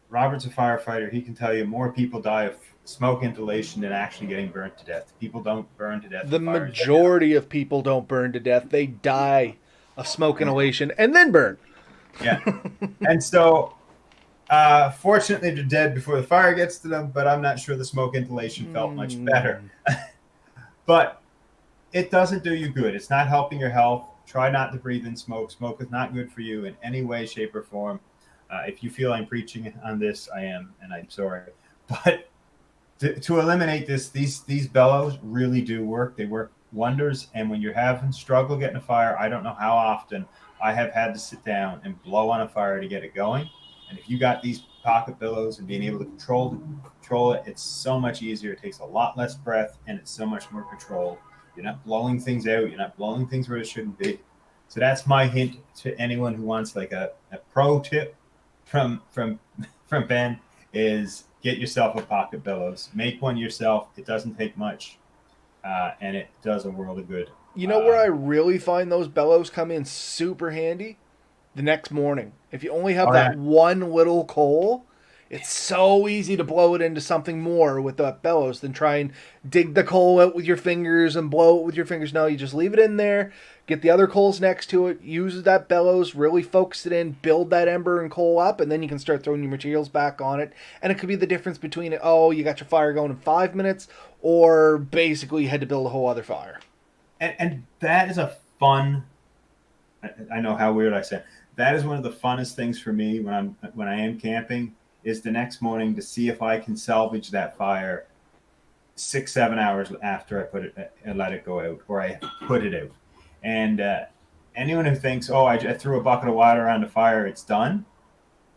Robert's a firefighter. He can tell you more people die of smoke inhalation than actually getting burned to death. People don't burn to death. The majority of people don't burn to death. They die of smoke inhalation and then burn. Yeah. And so, fortunately, they're dead before the fire gets to them, but I'm not sure the smoke inhalation felt much better. But it doesn't do you good. It's not helping your health. Try not to breathe in smoke. Smoke is not good for you in any way, shape, or form. If you feel I'm preaching on this, I am, and I'm sorry. But to eliminate this, these bellows really do work. They work wonders. And when you're having struggle getting a fire, I don't know how often I have had to sit down and blow on a fire to get it going. And if you got these pocket bellows and being able to control it, it's so much easier. It takes a lot less breath, and it's so much more controlled. You're not blowing things out. You're not blowing things where it shouldn't be. So that's my hint to anyone who wants like a pro tip from Ben is get yourself a pocket bellows. Make one yourself. It doesn't take much, and it does a world of good. You know where I really find those bellows come in super handy? The next morning. If you only have that one little coal, it's so easy to blow it into something more with the bellows than try and dig the coal out with your fingers and blow it with your fingers. No, you just leave it in there, get the other coals next to it, use that bellows, really focus it in, build that ember and coal up, and then you can start throwing your materials back on it. And it could be the difference between, oh, you got your fire going in 5 minutes, or basically you had to build a whole other fire. And that is a fun, I know how weird I say, that is one of the funnest things for me when I am camping, is the next morning to see if I can salvage that fire 6-7 hours after I put it and let it go out, or I put it out. And anyone who thinks, oh, I threw a bucket of water on the fire, it's done.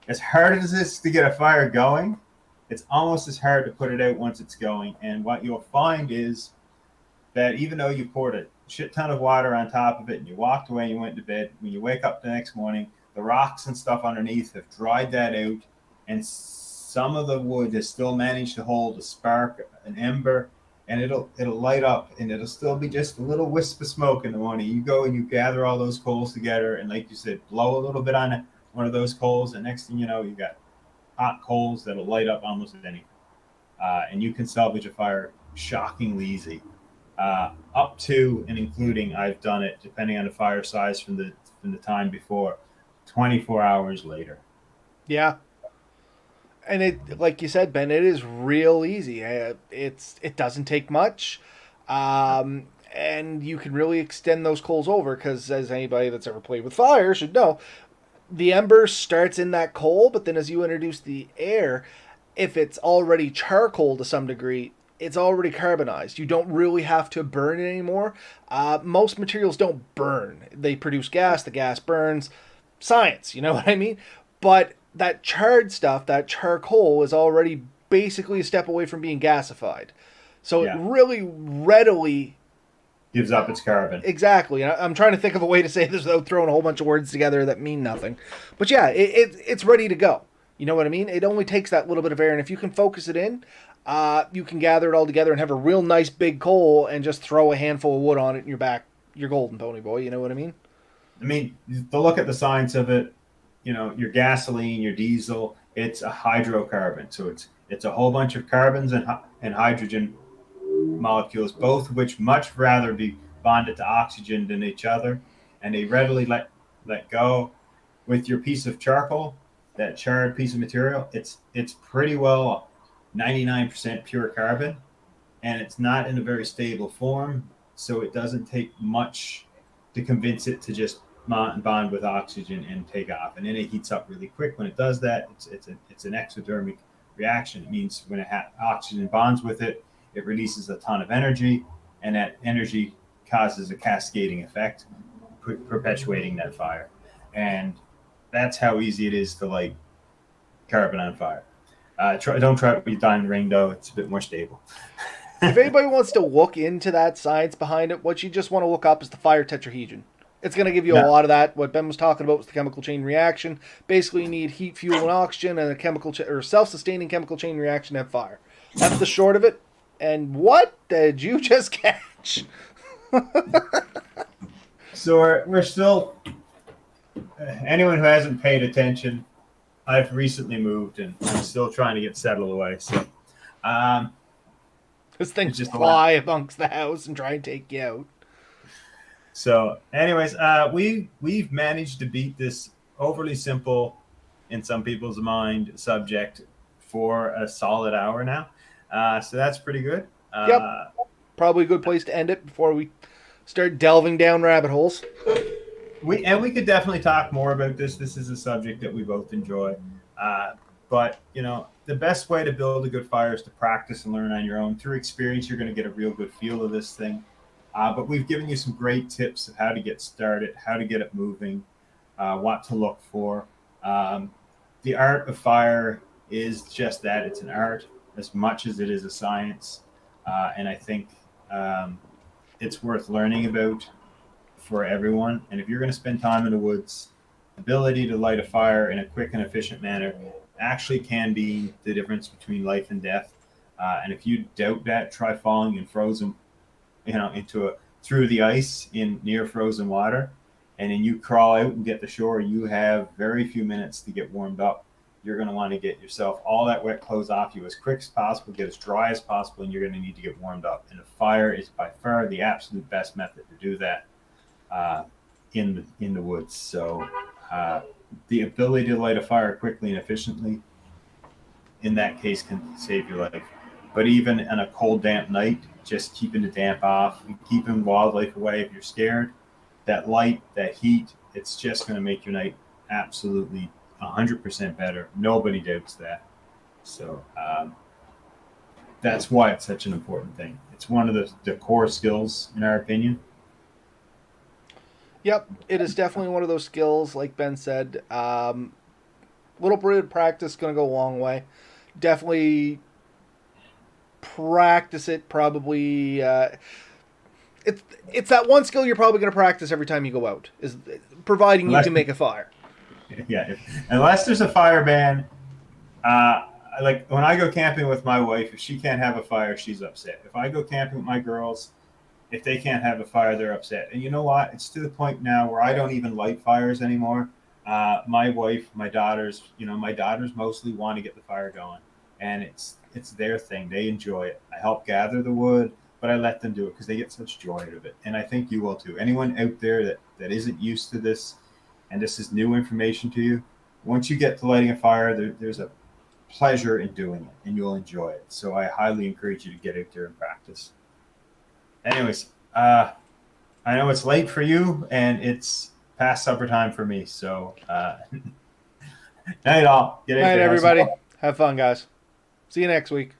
As hard as it is to get a fire going, it's almost as hard to put it out once it's going. And what you'll find is that even though you poured a shit ton of water on top of it and you walked away and you went to bed, when you wake up the next morning, the rocks and stuff underneath have dried that out, and some of the wood has still managed to hold a spark, an ember, and it'll light up, and it'll still be just a little wisp of smoke in the morning. You go and you gather all those coals together, and like you said, blow a little bit on one of those coals, and next thing you know, you got hot coals that'll light up almost anything. And you can salvage a fire shockingly easy. Up to and including, I've done it depending on the fire size from the time before, 24 hours later. Yeah. And it, like you said, Ben, it is real easy. It doesn't take much, and you can really extend those coals over because, as anybody that's ever played with fire should know, the ember starts in that coal, but then as you introduce the air, if it's already charcoal to some degree, it's already carbonized. You don't really have to burn it anymore. Most materials don't burn; they produce gas. The gas burns. Science, you know what I mean? But that charred stuff, that charcoal, is already basically a step away from being gasified. So it Yeah, really readily. gives up its carbon. Exactly. And I'm trying to think of a way to say this without throwing a whole bunch of words together that mean nothing. But yeah, it's ready to go. You know what I mean? It only takes that little bit of air. And if you can focus it in, you can gather it all together and have a real nice big coal and just throw a handful of wood on it and you're back. You're golden, pony boy. You know what I mean? I mean, to look at the science of it, your gasoline, your diesel, it's a hydrocarbon. So it's a whole bunch of carbons and hydrogen molecules, both of which much rather be bonded to oxygen than each other, and they readily let go. With your piece of charcoal, that charred piece of material, it's pretty well 99% pure carbon, and it's not in a very stable form, so it doesn't take much to convince it to just bond with oxygen and take off. And then it heats up really quick. When it does that, it's an exothermic reaction. It means when oxygen bonds with it, it releases a ton of energy, and that energy causes a cascading effect, perpetuating that fire. And that's how easy it is to light carbon on fire. Don't try it with diamond ring, though. It's a bit more stable. If anybody wants to look into that science behind it, what you just want to look up is the fire tetrahedron. It's going to give you a lot of that. What Ben was talking about was the chemical chain reaction. Basically, you need heat, fuel, and oxygen, and a or self-sustaining chemical chain reaction to have fire. That's the short of it. And what did you just catch? So we're still. Anyone who hasn't paid attention, I've recently moved, and I'm still trying to get settled away. So, This thing just fly amongst the house and try and take you out. So, anyways, we've managed to beat this overly simple, in some people's mind, subject for a solid hour now. So that's pretty good. Yep. Probably a good place to end it before we start delving down rabbit holes. We could definitely talk more about this. This is a subject that we both enjoy. But, the best way to build a good fire is to practice and learn on your own. Through experience, you're going to get a real good feel of this thing. But we've given you some great tips of how to get started, how to get it moving, what to look for. The art of fire is just that. It's an art as much as it is a science. And I think it's worth learning about for everyone. And if you're going to spend time in the woods, ability to light a fire in a quick and efficient manner actually can be the difference between life and death. And if you doubt that, try falling in frozen, through the ice in near frozen water, and then you crawl out and get to shore. You have very few minutes to get warmed up. You're going to want to get yourself all that wet clothes off you as quick as possible, get as dry as possible, and you're going to need to get warmed up. And a fire is by far the absolute best method to do that in the woods. So the ability to light a fire quickly and efficiently, in that case, can save your life. But even on a cold, damp night, just keeping the damp off, keeping wildlife away if you're scared, that light, that heat, it's just going to make your night absolutely 100% better. Nobody doubts that. So that's why it's such an important thing. It's one of the core skills, in our opinion. Yep, it is definitely one of those skills, like Ben said. Little bit of practice going to go a long way. Definitely practice it. Probably it's that one skill you're probably going to practice every time you go out, is providing you can make a fire. Yeah, unless there's a fire ban. Like when I go camping with my wife, if she can't have a fire, she's upset. If I go camping with my girls, if they can't have a fire, they're upset. And you know what? It's to the point now where I don't even light fires anymore. My wife, my daughters mostly want to get the fire going, and it's their thing. They enjoy it. I help gather the wood, but I let them do it because they get such joy out of it. And I think you will too. Anyone out there that isn't used to this, and this is new information to you, once you get to lighting a fire, there's a pleasure in doing it, and you'll enjoy it. So I highly encourage you to get out there and practice. Anyways, I know it's late for you, and it's past supper time for me. So, night all. Get out Night, there. everybody. Have fun, guys. See you next week.